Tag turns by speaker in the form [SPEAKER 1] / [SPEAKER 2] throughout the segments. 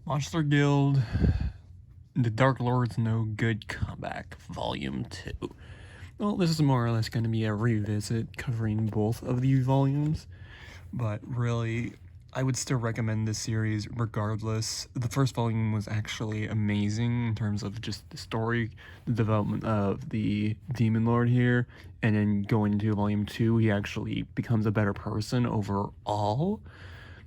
[SPEAKER 1] Monster Guild, The Dark Lord's No Good Comeback, Volume 2. Well, this is more or less going to be a revisit covering both of the volumes, but really, I would still recommend this series regardless. The first volume was actually amazing in terms of just the story, the development of the Demon Lord here, and then going into volume 2, he actually becomes a better person overall.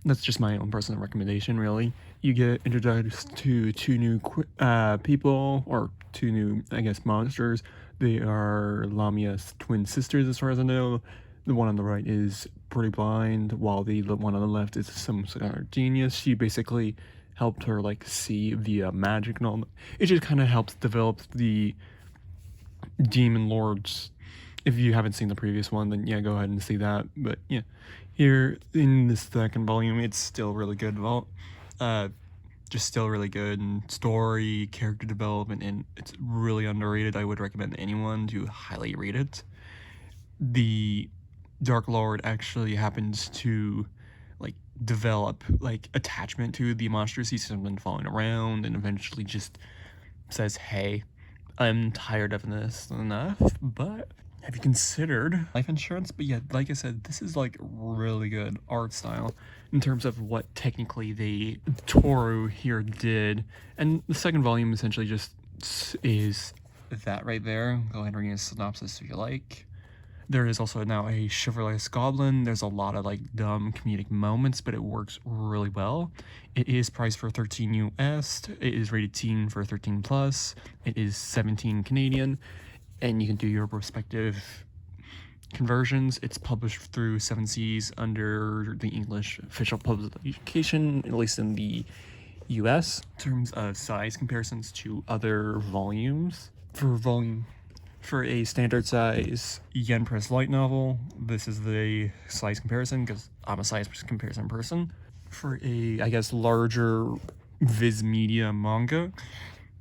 [SPEAKER 1] That's just my own personal recommendation, really. You get introduced to two new people, or two new, I guess, monsters. They are Lamia's twin sisters, as far as I know. The one on the right is pretty blind, while the one on the left is some sort of genius. She basically helped her, like, see via magic and all that. It just kind of helps develop the Demon Lords. If you haven't seen the previous one, then yeah, go ahead and see that. But yeah, here in this second volume, it's still really good. Just still really good, and story, character development, and it's really underrated. I would recommend anyone to highly read it. The Dark Lord actually happens to like develop like attachment to the monsters. He sees them following around, and eventually just says, "Hey, I'm tired of this enough, but have you considered life insurance?" But yeah, like I said, this is like really good art style in terms of what technically the Toru here did. And the second volume essentially just is that right there. Go ahead and read a synopsis if you like. There is also now a chivalrous goblin. There's a lot of like dumb comedic moments, but it works really well. It is priced for 13 US. It is rated teen for 13 plus. It is 17 Canadian, and you can do your respective conversions. It's published through 7Seas under the English official publication, at least in the US. In terms of size comparisons to other volumes, for a standard size yen press light novel, this is the size comparison because I'm a size comparison person. For a, I guess, larger Viz Media manga,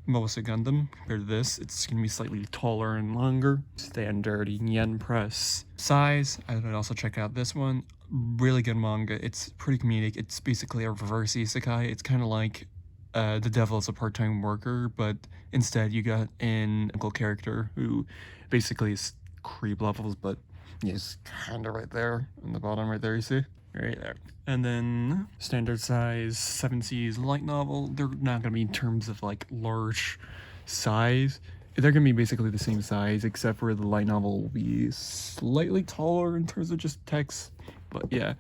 [SPEAKER 1] Melissa Gundam, compared to this, it's going to be slightly taller and longer. Standard yen press size. I would also check out this one. Really good manga. It's pretty comedic. It's basically a reverse isekai. It's kind of like the devil is a part-time worker, but instead you got an uncle character who basically is creep levels, but he's kind of right there in the bottom right there, you see? Right there. And then standard size 7Seas light novel. They're not going to be in terms of like large size. They're going to be basically the same size, except for the light novel will be slightly taller in terms of just text. But yeah,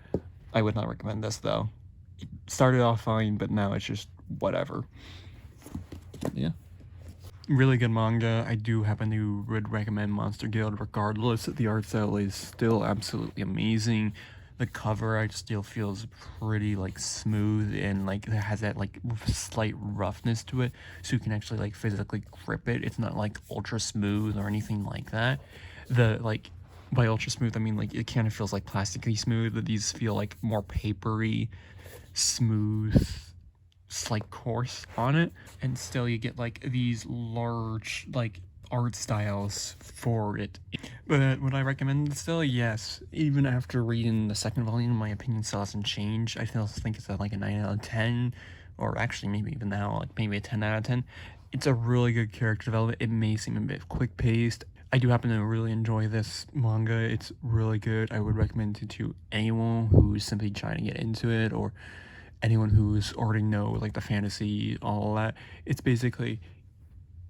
[SPEAKER 1] I would not recommend this though. It started off fine, but now it's just whatever. Yeah. Really good manga. I do happen to would recommend Monster Guild regardless. The art style is still absolutely amazing. The cover I still feels pretty like smooth, and like it has that like slight roughness to it, so you can actually like physically grip it. It's not like ultra smooth or anything like that. The like by ultra smooth I mean like it kind of feels like plastically smooth, but these feel like more papery, smooth, slight coarse on it, and still you get like these large like art styles for it. But would I recommend still? Yes. Even after reading the second volume, my opinion still hasn't changed. I still think it's at like a 9 out of 10, or actually maybe even now like maybe a 10 out of 10. It's a really good character development. It may seem a bit quick paced. I do happen to really enjoy this manga. It's really good. I would recommend it to anyone who's simply trying to get into it, or anyone who's already know like the fantasy, all that. It's basically,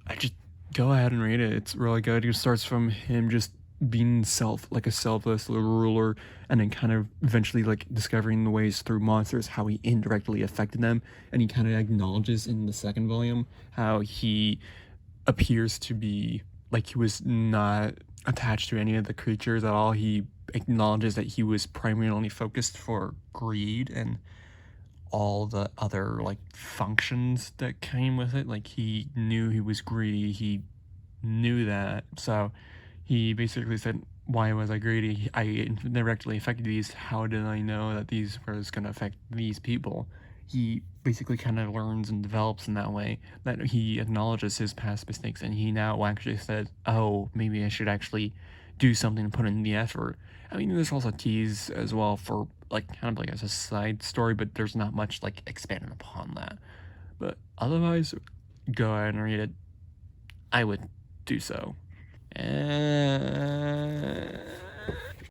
[SPEAKER 1] I just go ahead and read it. It's really good. It starts from him just being like a selfless little ruler, and then kind of eventually like discovering the ways through monsters how he indirectly affected them, and he kind of acknowledges in the second volume how he appears to be like he was not attached to any of the creatures at all. He acknowledges that he was primarily focused for greed and all the other like functions that came with it. Like he knew he was greedy, he knew that, so he basically said, why was I greedy? I indirectly affected these. How did I know that these was going to affect these people? He basically kind of learns and develops in that way, that he acknowledges his past mistakes, and he now actually says, oh, maybe I should actually do something and put in the effort. I mean, there's also tease as well for like kind of like as a side story, but there's not much like expanded upon that. But otherwise, go ahead and read it. I would do so. And